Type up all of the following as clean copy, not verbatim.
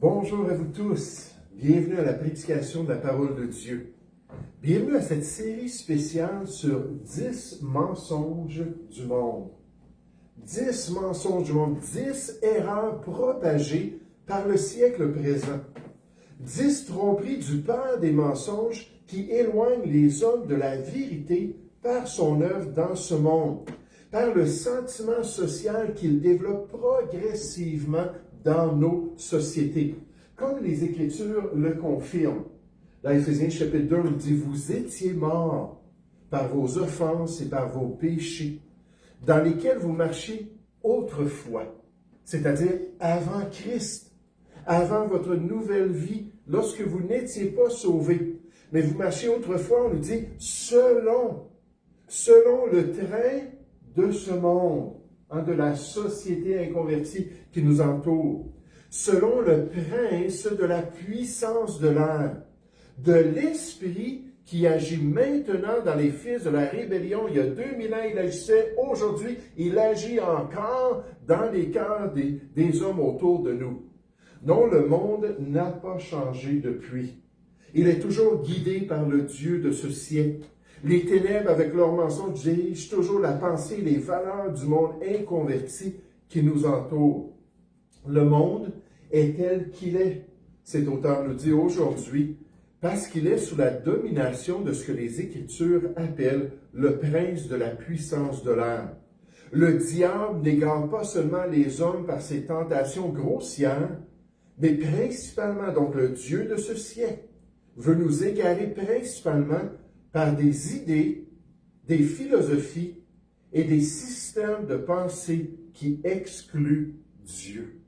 Bonjour à vous tous. Bienvenue à la prédication de la parole de Dieu. Bienvenue à cette série spéciale sur 10 mensonges du monde. 10 mensonges du monde, 10 erreurs propagées par le siècle présent. 10 tromperies du père des mensonges qui éloignent les hommes de la vérité par son œuvre dans ce monde, par le sentiment social qu'il développe progressivement dans nos sociétés. Comme les Écritures le confirment. Dans Éphésiens chapitre 2, on nous dit « Vous étiez morts par vos offenses et par vos péchés, dans lesquels vous marchiez autrefois, c'est-à-dire avant Christ, avant votre nouvelle vie, lorsque vous n'étiez pas sauvés. Mais vous marchiez autrefois, on nous dit « selon le train de ce monde, de la société inconvertie qui nous entoure, selon le prince de la puissance de l'air, de l'esprit qui agit maintenant dans les fils de la rébellion. Il y a 2000 ans, il agissait. Aujourd'hui, il agit encore dans les cœurs des hommes autour de nous. Non, le monde n'a pas changé depuis. Il est toujours guidé par le Dieu de ce siècle. Les ténèbres, avec leurs mensonges, dirigent toujours la pensée et les valeurs du monde inconverti qui nous entoure. Le monde est tel qu'il est. Cet auteur nous dit aujourd'hui, parce qu'il est sous la domination de ce que les Écritures appellent le prince de la puissance de l'air. Le diable n'égare pas seulement les hommes par ses tentations grossières, mais principalement, donc le Dieu de ce siècle, veut nous égarer principalement par des idées, des philosophies et des systèmes de pensée qui excluent Dieu,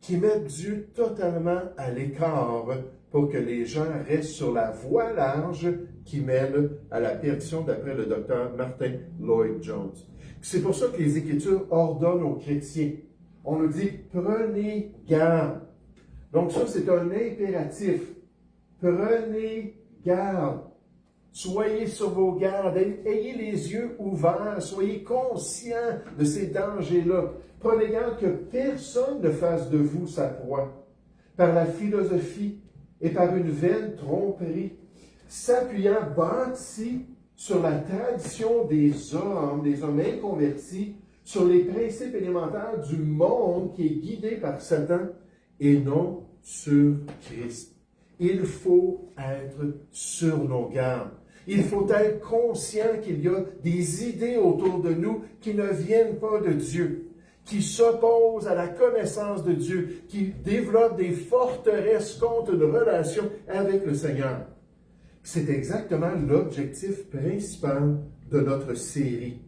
qui mettent Dieu totalement à l'écart pour que les gens restent sur la voie large qui mène à la perdition d'après le docteur Martin Lloyd-Jones. C'est pour ça que les Écritures ordonnent aux chrétiens. On nous dit « prenez garde ». Donc ça, c'est un impératif. Prenez garde. Soyez sur vos gardes, ayez les yeux ouverts, soyez conscients de ces dangers-là. Prenez garde que personne ne fasse de vous sa proie, par la philosophie et par une vaine tromperie, s'appuyant bâti sur la tradition des hommes inconvertis, sur les principes élémentaires du monde qui est guidé par Satan et non sur Christ. Il faut être sur nos gardes. Il faut être conscient qu'il y a des idées autour de nous qui ne viennent pas de Dieu, qui s'opposent à la connaissance de Dieu, qui développent des forteresses contre une relation avec le Seigneur. C'est exactement l'objectif principal de notre série,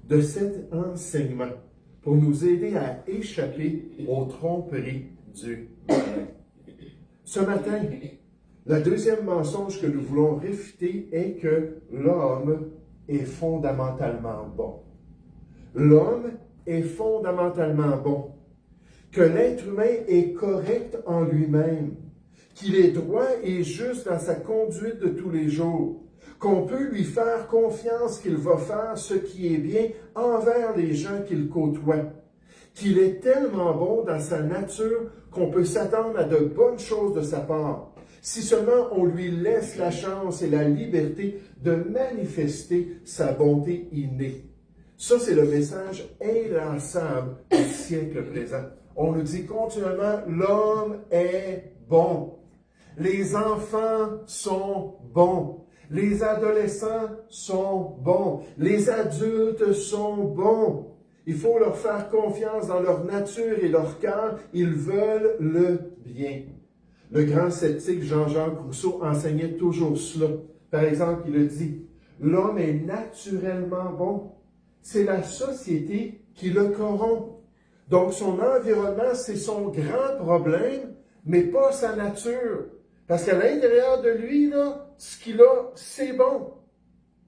de cet enseignement, pour nous aider à échapper aux tromperies du malin. Ce matin, le deuxième mensonge que nous voulons réfuter est que l'homme est fondamentalement bon. L'homme est fondamentalement bon. Que l'être humain est correct en lui-même. Qu'il est droit et juste dans sa conduite de tous les jours. Qu'on peut lui faire confiance qu'il va faire ce qui est bien envers les gens qu'il côtoie. Qu'il est tellement bon dans sa nature qu'on peut s'attendre à de bonnes choses de sa part. Si seulement on lui laisse la chance et la liberté de manifester sa bonté innée. Ça, c'est le message inlassable du siècle présent. On nous dit continuellement, l'homme est bon. Les enfants sont bons. Les adolescents sont bons. Les adultes sont bons. Il faut leur faire confiance dans leur nature et leur cœur. Ils veulent le bien. Le grand sceptique Jean-Jacques Rousseau enseignait toujours cela. Par exemple, il a dit « L'homme est naturellement bon. C'est la société qui le corrompt. Donc, son environnement, c'est son grand problème, mais pas sa nature. Parce qu'à l'intérieur de lui, là, ce qu'il a, c'est bon.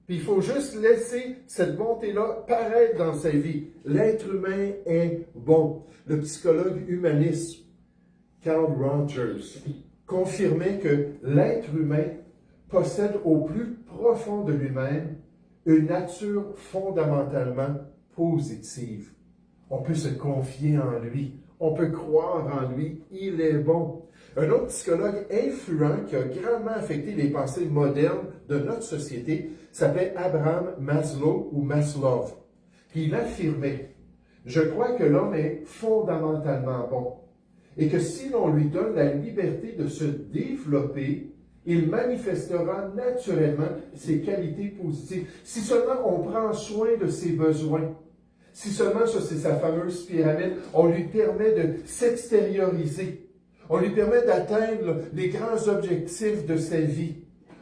Puis il faut juste laisser cette bonté-là paraître dans sa vie. L'être humain est bon. Le psychologue humaniste Carl Rogers confirmait que l'être humain possède au plus profond de lui-même une nature fondamentalement positive. On peut se confier en lui, on peut croire en lui, il est bon. Un autre psychologue influent qui a grandement affecté les pensées modernes de notre société s'appelait Abraham Maslow ou Maslow. Puis il affirmait: je crois que l'homme est fondamentalement bon et que si l'on lui donne la liberté de se développer, il manifestera naturellement ses qualités positives. Si seulement on prend soin de ses besoins, si seulement, ça c'est sa fameuse pyramide, on lui permet de s'extérioriser, on lui permet d'atteindre les grands objectifs de sa vie,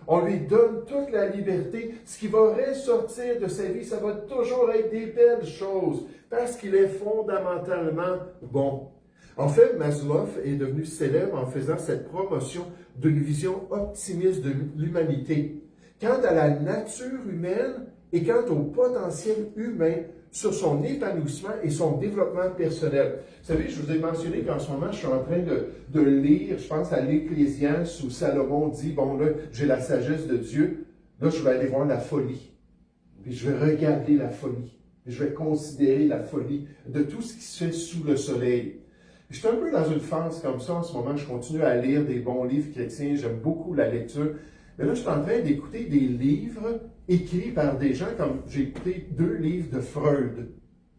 on lui donne toute la liberté, ce qui va ressortir de sa vie, ça va toujours être des belles choses, parce qu'il est fondamentalement bon. En fait, Maslow est devenu célèbre en faisant cette promotion d'une vision optimiste de l'humanité, quant à la nature humaine et quant au potentiel humain sur son épanouissement et son développement personnel. Vous savez, je vous ai mentionné qu'en ce moment, je suis en train de lire, je pense à l'Ecclésiaste où Salomon dit, bon là, j'ai la sagesse de Dieu, là je vais aller voir la folie, puis je vais regarder la folie, puis je vais considérer la folie de tout ce qui se fait sous le soleil. Je suis un peu dans une phase comme ça en ce moment, je continue à lire des bons livres chrétiens, j'aime beaucoup la lecture, mais là je suis en train d'écouter des livres écrits par des gens, comme j'ai écouté 2 livres de Freud.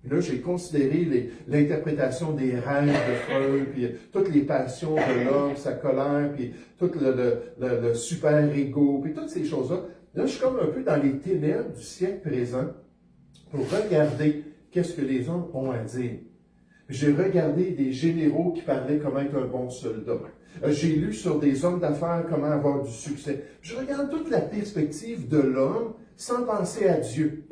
Puis là, j'ai considéré l'interprétation des rêves de Freud, puis toutes les passions de l'homme, sa colère, puis tout le super-ego, puis toutes ces choses-là. Là, je suis comme un peu dans les ténèbres du siècle présent pour regarder qu'est-ce que les hommes ont à dire. J'ai regardé des généraux qui parlaient comment être un bon soldat. J'ai lu sur des hommes d'affaires comment avoir du succès. Je regarde toute la perspective de l'homme sans penser à Dieu.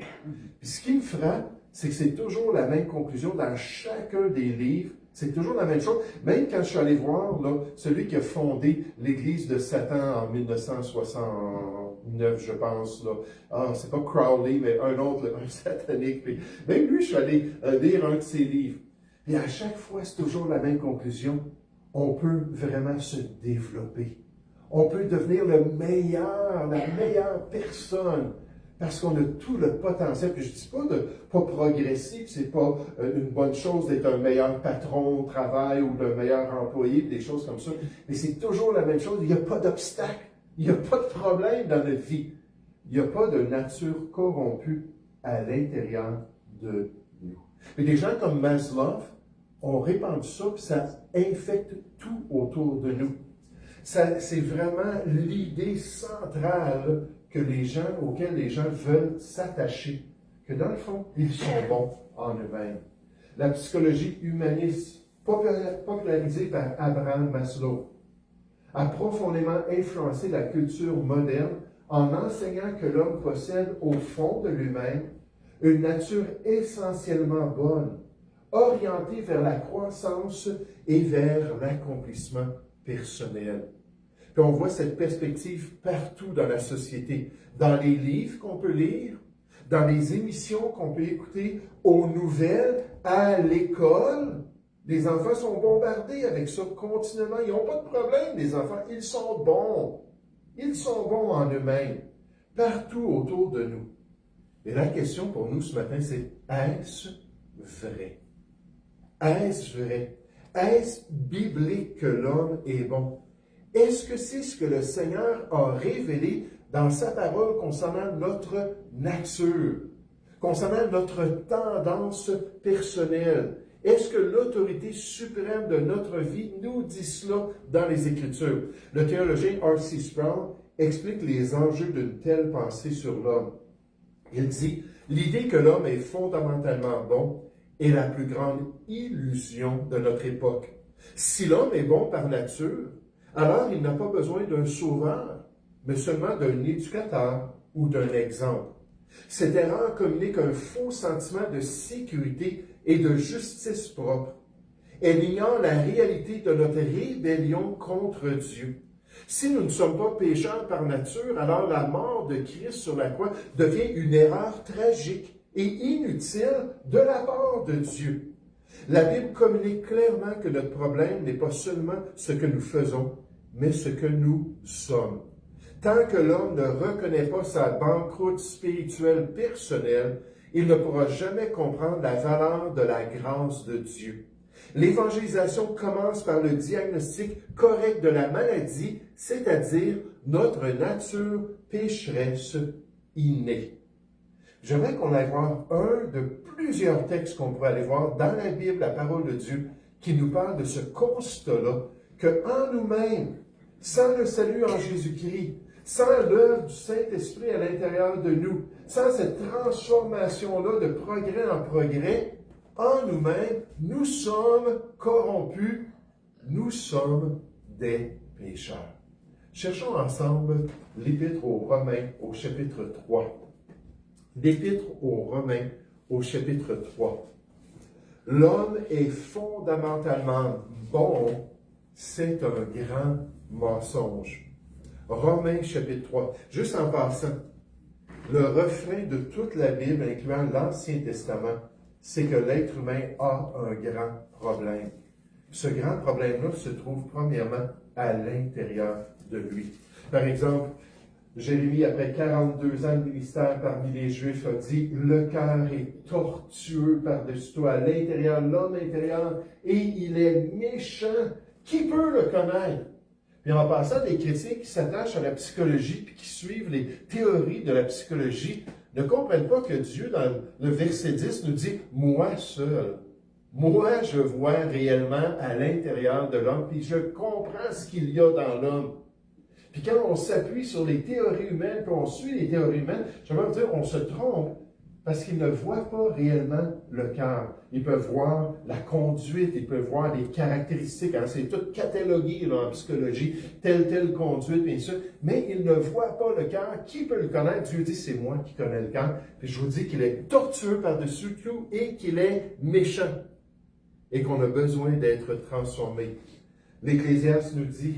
Puis ce qui me frappe, c'est que c'est toujours la même conclusion dans chacun des livres. C'est toujours la même chose. Même quand je suis allé voir là, celui qui a fondé l'Église de Satan en 1969, je pense. Là. Ah, c'est pas Crowley, mais un autre, un satanique. Puis même lui, je suis allé lire un de ses livres. Et à chaque fois, c'est toujours la même conclusion. On peut vraiment se développer. On peut devenir le meilleur, la meilleure personne, parce qu'on a tout le potentiel. Puis je ne dis pas de pas progresser, c'est pas une bonne chose d'être un meilleur patron au travail ou le meilleur employé, des choses comme ça. Mais c'est toujours la même chose. Il n'y a pas d'obstacle. Il n'y a pas de problème dans notre vie. Il n'y a pas de nature corrompue à l'intérieur de nous. Mais des gens comme Maslow ont répandu ça, puis ça infecte tout autour de nous. C'est vraiment l'idée centrale auquel les gens veulent s'attacher, que dans le fond, ils sont bons en eux-mêmes. La psychologie humaniste, popularisée par Abraham Maslow, a profondément influencé la culture moderne en enseignant que l'homme possède au fond de lui-même une nature essentiellement bonne, orientée vers la croissance et vers l'accomplissement personnel. Puis on voit cette perspective partout dans la société, dans les livres qu'on peut lire, dans les émissions qu'on peut écouter, aux nouvelles, à l'école. Les enfants sont bombardés avec ça continuellement. Ils n'ont pas de problème, les enfants. Ils sont bons. Ils sont bons en eux-mêmes, partout autour de nous. Et la question pour nous ce matin, c'est: est-ce vrai? Est-ce vrai? Est-ce biblique que l'homme est bon? Est-ce que c'est ce que le Seigneur a révélé dans sa parole concernant notre nature, concernant notre tendance personnelle? Est-ce que l'autorité suprême de notre vie nous dit cela dans les Écritures? Le théologien R.C. Sproul explique les enjeux d'une telle pensée sur l'homme. Il dit: l'idée que l'homme est fondamentalement bon est la plus grande illusion de notre époque. Si l'homme est bon par nature, alors il n'a pas besoin d'un sauveur, mais seulement d'un éducateur ou d'un exemple. Cette erreur communique un faux sentiment de sécurité et de justice propre. Elle ignore la réalité de notre rébellion contre Dieu. Si nous ne sommes pas pécheurs par nature, alors la mort de Christ sur la croix devient une erreur tragique et inutile de la part de Dieu. La Bible communique clairement que notre problème n'est pas seulement ce que nous faisons, mais ce que nous sommes. Tant que l'homme ne reconnaît pas sa banqueroute spirituelle personnelle, il ne pourra jamais comprendre la valeur de la grâce de Dieu. L'évangélisation commence par le diagnostic correct de la maladie, c'est-à-dire notre nature pécheresse innée. J'aimerais qu'on aille voir un de plusieurs textes qu'on pourrait aller voir dans la Bible, la parole de Dieu, qui nous parle de ce constat-là, qu'en nous-mêmes, sans le salut en Jésus-Christ, sans l'œuvre du Saint-Esprit à l'intérieur de nous, sans cette transformation-là de progrès en progrès, en nous-mêmes, nous sommes corrompus, nous sommes des pécheurs. Cherchons ensemble l'Épître aux Romains au chapitre 3. L'Épître aux Romains au chapitre 3. L'homme est fondamentalement bon, c'est un grand mensonge. Romains chapitre 3. Juste en passant, le refrain de toute la Bible, incluant l'Ancien Testament, c'est que l'être humain a un grand problème. Ce grand problème-là se trouve premièrement à l'intérieur de lui. Par exemple, Jérémie, après 42 ans de ministère parmi les Juifs, a dit « Le cœur est tortueux par-dessus tout, à l'intérieur, l'homme intérieur, et il est méchant. Qui peut le connaître? » Puis en passant, des chrétiens qui s'attachent à la psychologie puis qui suivent les théories de la psychologie ne comprennent pas que Dieu, dans le verset 10, nous dit « Moi seul, moi je vois réellement à l'intérieur de l'homme, puis je comprends ce qu'il y a dans l'homme. » Puis quand on s'appuie sur les théories humaines, puis on suit les théories humaines, j'aimerais dire, on se trompe parce qu'ils ne voient pas réellement le cœur. Ils peuvent voir la conduite, ils peuvent voir les caractéristiques. Hein, c'est tout catalogué là, en psychologie, telle conduite, bien sûr. Mais ils ne voient pas le cœur. Qui peut le connaître? Dieu dit, c'est moi qui connais le cœur. Puis je vous dis qu'il est tortueux par-dessus tout et qu'il est méchant. Et qu'on a besoin d'être transformé. L'Ecclésiaste nous dit,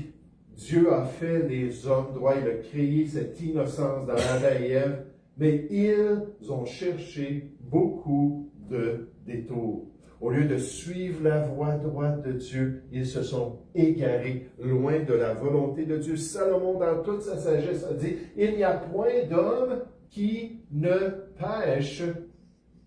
Dieu a fait les hommes droits, il a créé cette innocence dans Adam et Ève, mais ils ont cherché beaucoup de détours. Au lieu de suivre la voie droite de Dieu, ils se sont égarés loin de la volonté de Dieu. Salomon, dans toute sa sagesse, a dit, il n'y a point d'homme qui ne pêche.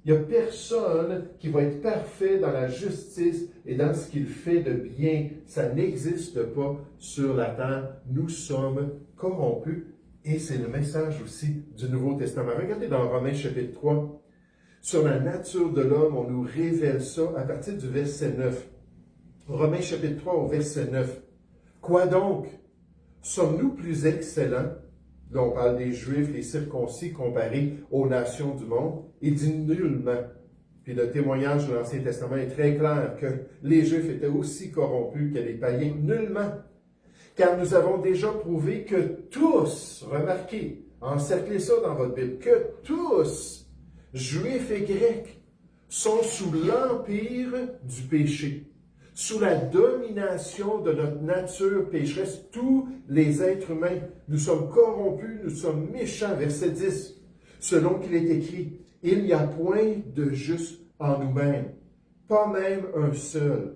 Il n'y a personne qui va être parfait dans la justice et dans ce qu'il fait de bien. Ça n'existe pas sur la terre. Nous sommes corrompus. Et c'est le message aussi du Nouveau Testament. Regardez dans Romains chapitre 3. Sur la nature de l'homme, on nous révèle ça à partir du verset 9. Romains chapitre 3 au verset 9. Quoi donc? Sommes-nous plus excellents? Là, on parle des Juifs, les circoncis comparés aux nations du monde. Il dit nullement. Puis le témoignage de l'Ancien Testament est très clair que les Juifs étaient aussi corrompus que les païens. Nullement. Car nous avons déjà prouvé que tous, remarquez, encerclez ça dans votre Bible, que tous, Juifs et Grecs, sont sous l'empire du péché. Sous la domination de notre nature pécheresse, tous les êtres humains, nous sommes corrompus, nous sommes méchants. Verset 10, selon qu'il est écrit, « Il n'y a point de juste en nous-mêmes, pas même un seul.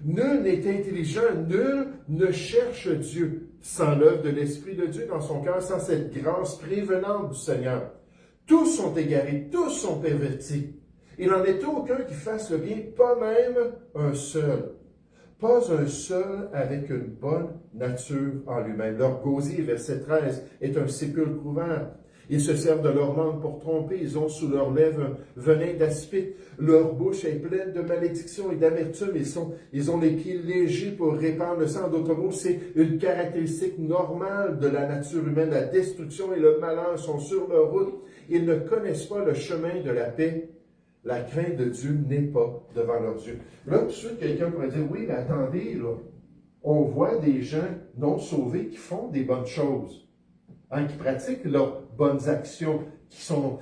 Nul n'est intelligent, nul ne cherche Dieu, sans l'œuvre de l'Esprit de Dieu dans son cœur, sans cette grâce prévenante du Seigneur. Tous sont égarés, tous sont pervertis. Il n'en est aucun qui fasse le bien, pas même un seul. » Pas un seul avec une bonne nature en lui-même. Leur gosier, verset 13, est un sépulcre ouvert. Ils se servent de leur langue pour tromper. Ils ont sous leurs lèvres un venin d'aspic. Leur bouche est pleine de malédiction et d'amertume. Ils ont les pieds légers pour répandre le sang. D'autres mots, c'est une caractéristique normale de la nature humaine. La destruction et le malheur sont sur leur route. Ils ne connaissent pas le chemin de la paix. La crainte de Dieu n'est pas devant leurs yeux. Là, tout de suite, quelqu'un pourrait dire, oui, mais attendez, là, on voit des gens non sauvés qui font des bonnes choses, hein, qui pratiquent leurs bonnes actions, qui sont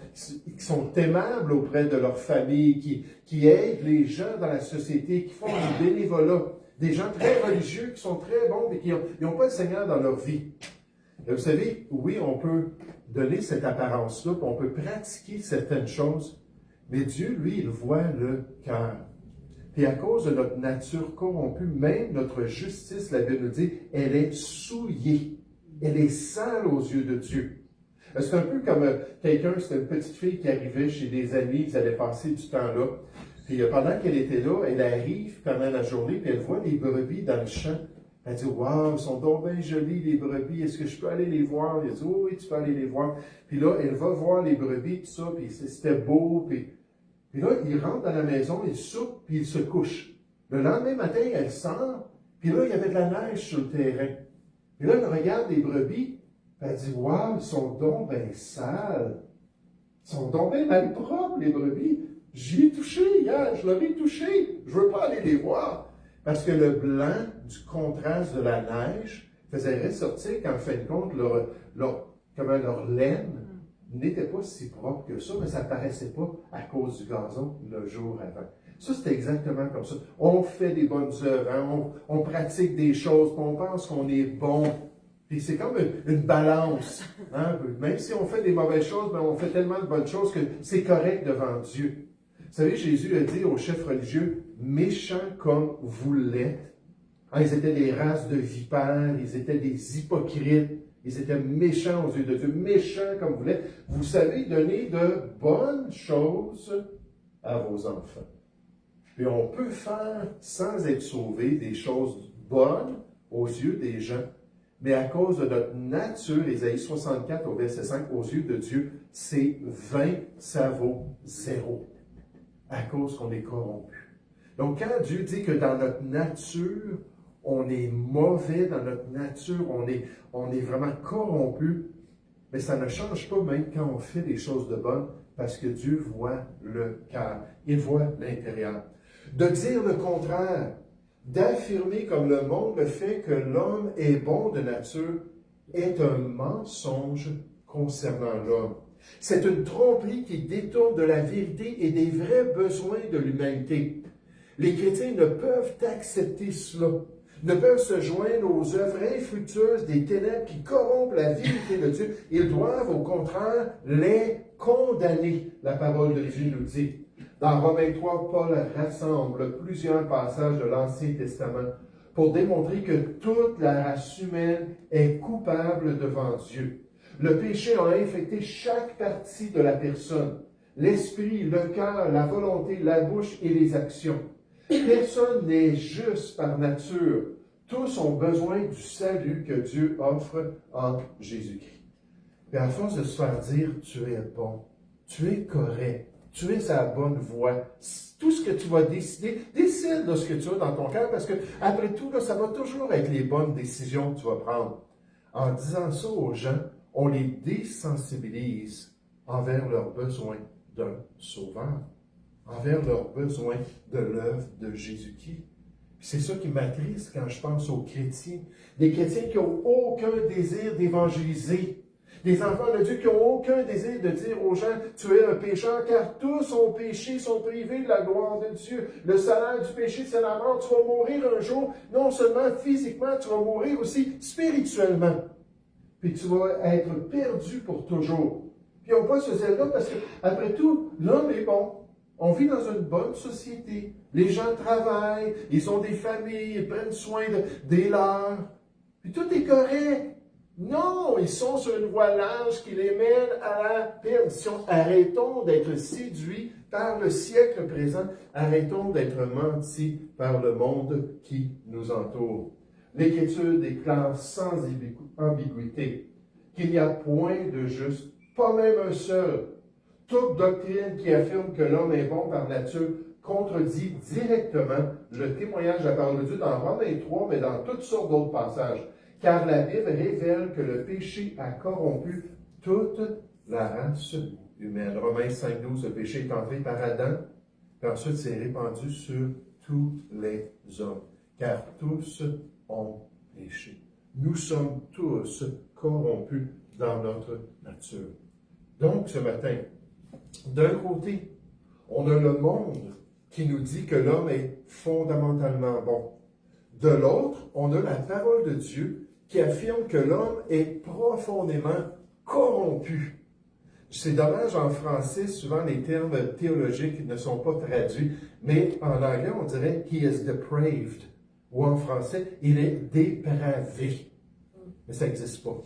aimables auprès de leur famille, qui aident les gens dans la société, qui font du bénévolat, des gens très religieux, qui sont très bons, mais qui n'ont pas le Seigneur dans leur vie. Et vous savez, oui, on peut donner cette apparence-là, puis on peut pratiquer certaines choses, mais Dieu, lui, il voit le cœur. Puis à cause de notre nature corrompue, même notre justice, la Bible nous dit, elle est souillée. Elle est sale aux yeux de Dieu. C'est un peu comme quelqu'un, c'était une petite fille qui arrivait chez des amis, ils allaient passer du temps là. Puis pendant qu'elle était là, elle arrive pendant la journée, puis elle voit les brebis dans le champ. Elle dit, waouh, ils sont donc bien jolis, les brebis, est-ce que je peux aller les voir? Elle dit, oh, oui, tu peux aller les voir. Puis là, elle va voir les brebis, tout ça, puis c'était beau. Puis là, il rentre dans la maison, il soupe, puis il se couche. Le lendemain matin, elle sort, puis là, il y avait de la neige sur le terrain. Puis là, elle regarde les brebis, puis elle dit, waouh, ils sont donc bien sales. Ils sont donc bien mal propres, les brebis. J'y ai touché hier, je leur ai touché. Je ne veux pas aller les voir. Parce que le blanc du contraste de la neige faisait ressortir qu'en fin de compte, leur laine n'était pas si propre que ça, mais ça ne paraissait pas à cause du gazon le jour avant. Ça, c'est exactement comme ça. On fait des bonnes œuvres, hein? On pratique des choses, puis on pense qu'on est bon. Puis c'est comme une balance. Hein? Même si on fait des mauvaises choses, ben on fait tellement de bonnes choses que c'est correct devant Dieu. Vous savez, Jésus a dit aux chefs religieux, méchants comme vous l'êtes. Hein, ils étaient des races de vipères, ils étaient des hypocrites, ils étaient méchants aux yeux de Dieu, méchants comme vous l'êtes. Vous savez donner de bonnes choses à vos enfants. Puis on peut faire, sans être sauvé, des choses bonnes aux yeux des gens, mais à cause de notre nature, Ésaïe 64 au verset 5, aux yeux de Dieu, c'est 20, ça vaut 0. À cause qu'on est corrompu. Donc, quand Dieu dit que dans notre nature, on est mauvais, dans notre nature, on est vraiment corrompu, mais ça ne change pas même quand on fait des choses de bonnes, parce que Dieu voit le cœur, il voit l'intérieur. De dire le contraire, d'affirmer comme le monde le fait que l'homme est bon de nature, est un mensonge concernant l'homme. C'est une tromperie qui détourne de la vérité et des vrais besoins de l'humanité. Les chrétiens ne peuvent accepter cela, ne peuvent se joindre aux œuvres infructueuses des ténèbres qui corrompent la vérité de Dieu. Ils doivent, au contraire, les condamner, la parole de Dieu nous dit. Dans Romains 3, Paul rassemble plusieurs passages de l'Ancien Testament pour démontrer que toute la race humaine est coupable devant Dieu. Le péché a infecté chaque partie de la personne, l'esprit, le cœur, la volonté, la bouche et les actions. Personne n'est juste par nature. Tous ont besoin du salut que Dieu offre en Jésus-Christ. Et à force de se faire dire, tu es bon, tu es correct, tu es à la bonne voie, tout ce que tu vas décider, décide de ce que tu as dans ton cœur, parce que après tout, là, ça va toujours être les bonnes décisions que tu vas prendre. En disant ça aux gens, on les désensibilise envers leurs besoins d'un sauveur, envers leurs besoins de l'œuvre de Jésus-Christ. C'est ça qui m'attriste quand je pense aux chrétiens. Des chrétiens qui n'ont aucun désir d'évangéliser. Des enfants de Dieu qui n'ont aucun désir de dire aux gens, tu es un pécheur, car tous ont péché, sont privés de la gloire de Dieu. Le salaire du péché, c'est la mort. Tu vas mourir un jour, non seulement physiquement, tu vas mourir aussi spirituellement. Puis tu vas être perdu pour toujours. Puis on voit ce zèle-là parce que, après tout, l'homme est bon. On vit dans une bonne société. Les gens travaillent, ils ont des familles, ils prennent soin des leurs. Puis tout est correct. Non, ils sont sur une voie large qui les mène à la perdition. Arrêtons d'être séduits par le siècle présent. Arrêtons d'être mentis par le monde qui nous entoure. L'Écriture déclare sans ambiguïté qu'il n'y a point de juste, pas même un seul. Toute doctrine qui affirme que l'homme est bon par nature contredit directement le témoignage de la parole de Dieu dans Romains 3, mais dans toutes sortes d'autres passages. Car la Bible révèle que le péché a corrompu toute la race humaine. Romains 5,12, le péché est entré par Adam, puis ensuite c'est répandu sur tous les hommes. Car tous ont péché. Nous sommes tous corrompus dans notre nature. Donc, ce matin, d'un côté, on a le monde qui nous dit que l'homme est fondamentalement bon. De l'autre, on a la parole de Dieu qui affirme que l'homme est profondément corrompu. C'est dommage, en français, souvent les termes théologiques ne sont pas traduits, mais en anglais, on dirait « he is depraved » ou en français, « il est dépravé ». Mais ça n'existe pas.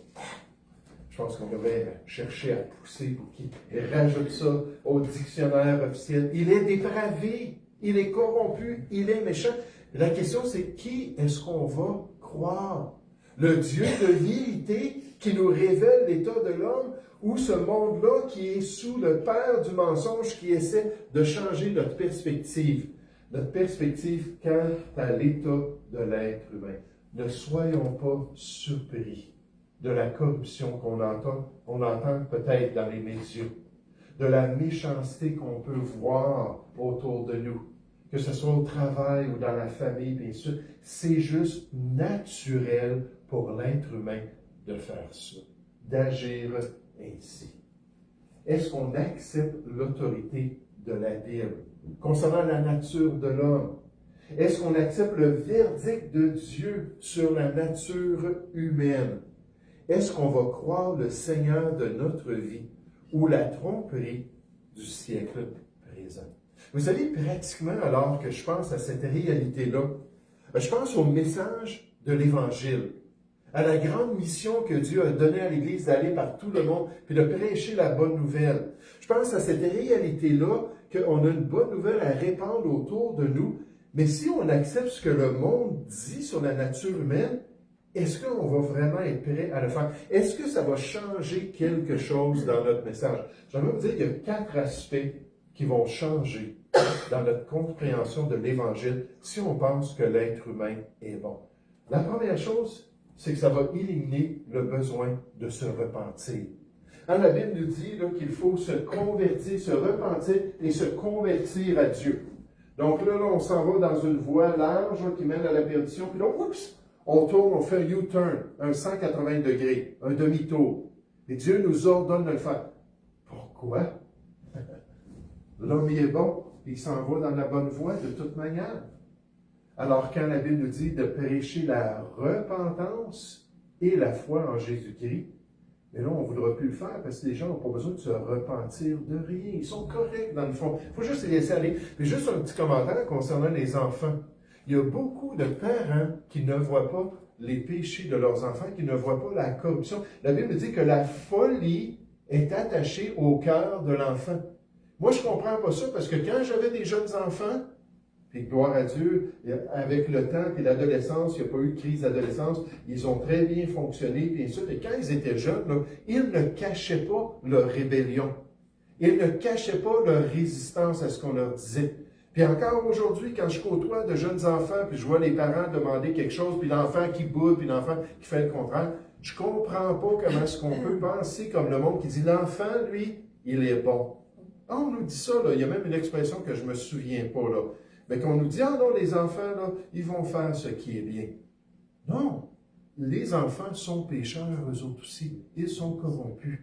Je pense qu'on devrait chercher à pousser pour qu'il rajoute ça au dictionnaire officiel. Il est dépravé. il est corrompu, il est méchant. La question, c'est qui est-ce qu'on va croire? Le Dieu de vérité qui nous révèle l'état de l'homme ou ce monde-là qui est sous le père du mensonge qui essaie de changer notre perspective? Notre perspective quant à l'état de l'être humain. Ne soyons pas surpris de la corruption qu'on entend peut-être dans les médias, de la méchanceté qu'on peut voir autour de nous, que ce soit au travail ou dans la famille, bien sûr. C'est juste naturel pour l'être humain de faire ça, d'agir ainsi. Est-ce qu'on accepte l'autorité de la Bible concernant la nature de l'homme? Est-ce qu'on accepte le verdict de Dieu sur la nature humaine? Est-ce qu'on va croire le Seigneur de notre vie ou la tromperie du siècle présent? Vous savez, pratiquement, alors que je pense à cette réalité-là, je pense au message de l'Évangile, à la grande mission que Dieu a donnée à l'Église d'aller par tout le monde puis de prêcher la bonne nouvelle. Je pense à cette réalité-là qu'on a une bonne nouvelle à répandre autour de nous, mais si on accepte ce que le monde dit sur la nature humaine, est-ce qu'on va vraiment être prêt à le faire? Est-ce que ça va changer quelque chose dans notre message? J'aimerais vous dire qu'il y a 4 aspects qui vont changer dans notre compréhension de l'Évangile si on pense que l'être humain est bon. La première chose, c'est que ça va éliminer le besoin de se repentir. Hein, la Bible nous dit qu'il faut se convertir, se repentir et se convertir à Dieu. Donc là, on s'en va dans une voie large qui mène à la perdition, puis là, oups, on tourne, on fait un U-turn, un 180 degrés, un demi-tour. Et Dieu nous ordonne de le faire. Pourquoi? L'homme y est bon, il s'en va dans la bonne voie de toute manière. Alors quand la Bible nous dit de prêcher la repentance et la foi en Jésus-Christ, mais là, on ne voudra plus le faire parce que les gens n'ont pas besoin de se repentir de rien. Ils sont corrects dans le fond. Il faut juste les laisser aller. Puis juste un petit commentaire concernant les enfants. Il y a beaucoup de parents qui ne voient pas les péchés de leurs enfants, qui ne voient pas la corruption. La Bible dit que la folie est attachée au cœur de l'enfant. Moi, je ne comprends pas ça parce que quand j'avais des jeunes enfants, puis gloire à Dieu, avec le temps et l'adolescence, il n'y a pas eu de crise d'adolescence, ils ont très bien fonctionné, bien sûr. Et quand ils étaient jeunes, là, ils ne cachaient pas leur rébellion. Ils ne cachaient pas leur résistance à ce qu'on leur disait. Puis encore aujourd'hui, quand je côtoie de jeunes enfants, puis je vois les parents demander quelque chose, puis l'enfant qui boude, puis l'enfant qui fait le contraire, je ne comprends pas comment est-ce qu'on peut penser comme le monde qui dit l'enfant, lui, il est bon. Ah, on nous dit ça, là. Il y a même une expression que je ne me souviens pas, là. Mais qu'on nous dit, ah non, les enfants, là, ils vont faire ce qui est bien. Non, les enfants sont pécheurs, eux autres aussi. Ils sont corrompus.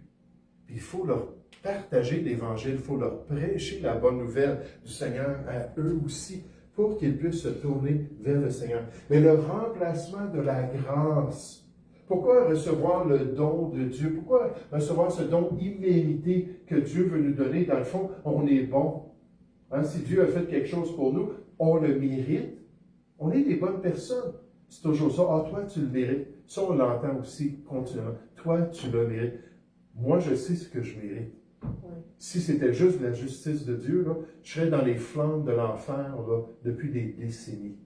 Puis il faut leur partager l'Évangile, il faut leur prêcher la bonne nouvelle du Seigneur à eux aussi, pour qu'ils puissent se tourner vers le Seigneur. Mais le remplacement de la grâce, pourquoi recevoir le don de Dieu? Pourquoi recevoir ce don immérité que Dieu veut nous donner? Dans le fond, on est bon. Hein, si Dieu a fait quelque chose pour nous, on le mérite. On est des bonnes personnes. C'est toujours ça. Ah, toi, tu le mérites. Ça, on l'entend aussi continuellement. Toi, tu le mérites. Moi, je sais ce que je mérite. Oui. Si c'était juste la justice de Dieu, là, je serais dans les flammes de l'enfer là, depuis des décennies.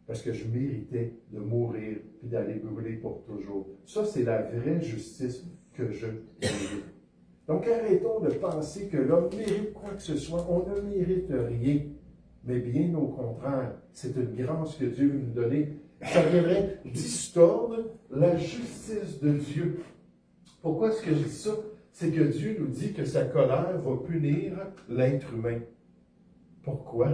Parce que je méritais de mourir et d'aller brûler pour toujours. Ça, c'est la vraie justice que je mérite. Donc, arrêtons de penser que l'homme mérite quoi que ce soit. On ne mérite rien. Mais bien au contraire, c'est une grâce que Dieu veut nous donner. Ça viendrait distordre la justice de Dieu. Pourquoi est-ce que je dis ça? C'est que Dieu nous dit que sa colère va punir l'être humain. Pourquoi?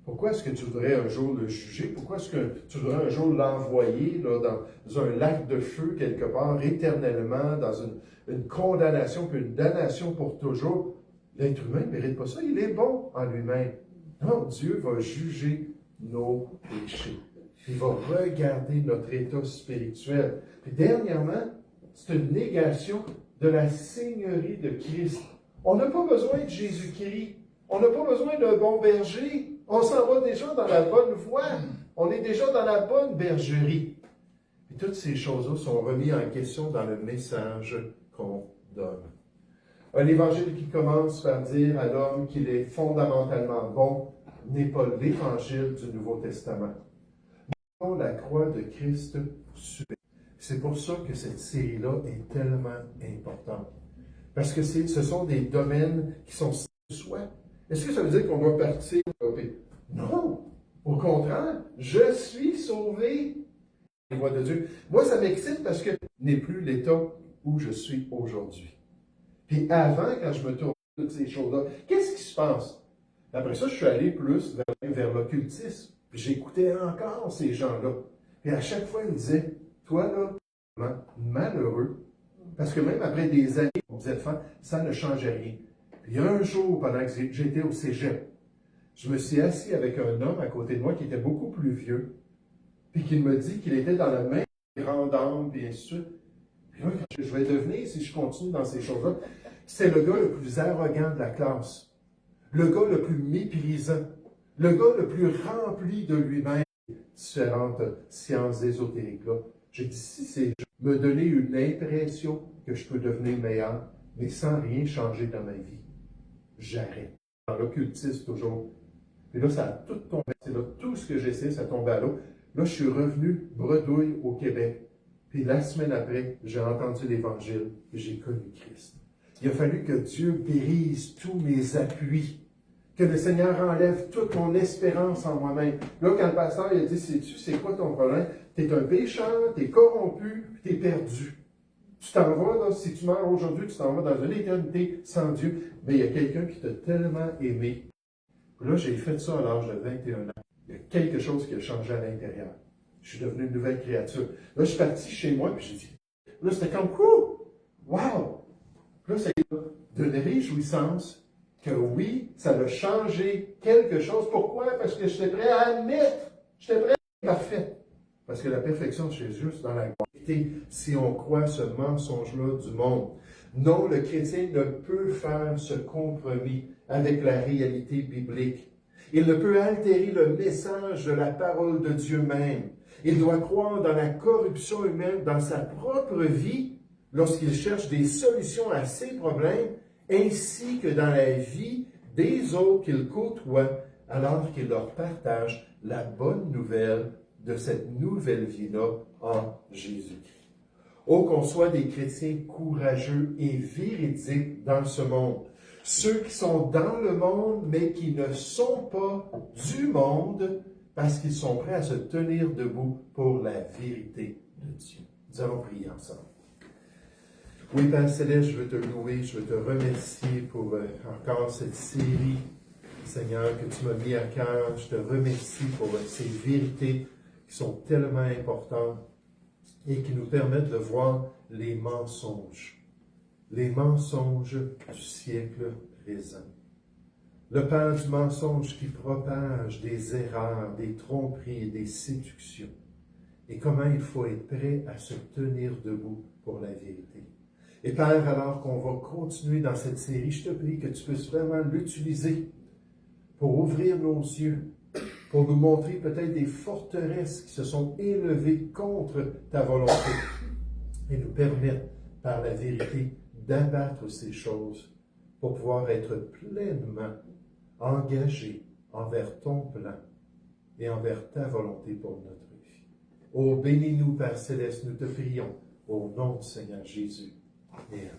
Pourquoi est-ce que tu voudrais un jour le juger? Pourquoi est-ce que tu voudrais un jour l'envoyer là, dans un lac de feu quelque part, éternellement, dans une condamnation, puis une damnation pour toujours? L'être humain ne mérite pas ça. Il est bon en lui-même. Non, Dieu va juger nos péchés. Il va regarder notre état spirituel. Puis dernièrement, c'est une négation de la Seigneurie de Christ. On n'a pas besoin de Jésus-Christ. On n'a pas besoin d'un bon berger. On s'en va déjà dans la bonne voie. On est déjà dans la bonne bergerie. Et toutes ces choses-là sont remises en question dans le message qu'on donne. Un évangile qui commence par dire à l'homme qu'il est fondamentalement bon, n'est pas l'évangile du Nouveau Testament. Mais la croix de Christ subit. C'est pour ça que cette série-là est tellement importante. Parce que ce sont des domaines qui sont soi. Est-ce que ça veut dire qu'on doit partir? Non! Au contraire, je suis sauvé. Les voies de Dieu. Moi, ça m'excite parce que ce n'est plus l'état où je suis aujourd'hui. Puis avant, quand je me tourne toutes ces choses-là, qu'est-ce qui se passe? Après ça, je suis allé plus vers l'occultisme. Puis j'écoutais encore ces gens-là. Puis à chaque fois, ils me disaient, toi là, malheureux, parce que même après des années, vous êtes fan, ça ne changeait rien. Puis un jour, pendant que j'étais au cégep, je me suis assis avec un homme à côté de moi qui était beaucoup plus vieux, puis qui me dit qu'il était dans la même grande âme, puis ainsi de suite. Puis là, quand je vais devenir, si je continue dans ces choses-là, c'est le gars le plus arrogant de la classe, le gars le plus méprisant, le gars le plus rempli de lui-même. Différentes sciences ésotériques-là. J'ai dit, si c'est me donner une impression que je peux devenir meilleur, mais sans rien changer dans ma vie, j'arrête. Dans l'occultisme, toujours. Puis là, ça a tout tombé. C'est là, tout ce que j'essaie, ça tombe à l'eau. Là, je suis revenu bredouille au Québec. Puis la semaine après, j'ai entendu l'Évangile et j'ai connu Christ. Il a fallu que Dieu brise tous mes appuis. Que le Seigneur enlève toute mon espérance en moi-même. Là, quand le pasteur il a dit, sais-tu, c'est quoi ton problème? Tu es un pécheur, tu es corrompu, tu es perdu. Tu t'en vas, là, si tu meurs aujourd'hui, tu t'en vas dans une éternité sans Dieu. Mais il y a quelqu'un qui t'a tellement aimé. Là, j'ai fait ça à l'âge de 21 ans. Il y a quelque chose qui a changé à l'intérieur. Je suis devenu une nouvelle créature. Là, je suis parti chez moi, puis j'ai dit, là, c'était comme, wow! Là, c'est de réjouissance que oui, ça a changé quelque chose. Pourquoi? Parce que j'étais prêt à admettre. J'étais prêt à être parfait. Parce que la perfection chez Dieu, c'est dans la gloire. Si on croit ce mensonge-là du monde. Non, le chrétien ne peut faire ce compromis avec la réalité biblique. Il ne peut altérer le message de la parole de Dieu même. Il doit croire dans la corruption humaine, dans sa propre vie, lorsqu'il cherche des solutions à ses problèmes, ainsi que dans la vie des autres qu'il côtoie, alors qu'il leur partage la bonne nouvelle de cette nouvelle vie-là en Jésus-Christ. Oh, qu'on soit des chrétiens courageux et véridiques dans ce monde. Ceux qui sont dans le monde, mais qui ne sont pas du monde, parce qu'ils sont prêts à se tenir debout pour la vérité de Dieu. Nous allons prier ensemble. Oui, Père Céleste, je veux te louer, je veux te remercier pour encore cette série, Seigneur, que tu m'as mis à cœur. Je te remercie pour ces vérités qui sont tellement importantes et qui nous permettent de voir les mensonges du siècle présent. Le père du mensonge qui propage des erreurs, des tromperies, des séductions. Et comment il faut être prêt à se tenir debout pour la vérité. Et Père, alors qu'on va continuer dans cette série, je te prie que tu puisses vraiment l'utiliser pour ouvrir nos yeux, pour nous montrer peut-être des forteresses qui se sont élevées contre ta volonté et nous permettre, par la vérité, d'abattre ces choses pour pouvoir être pleinement engagés envers ton plan et envers ta volonté pour notre vie. Oh, bénis-nous, Père Céleste, nous te prions, au nom du Seigneur Jésus. Amen.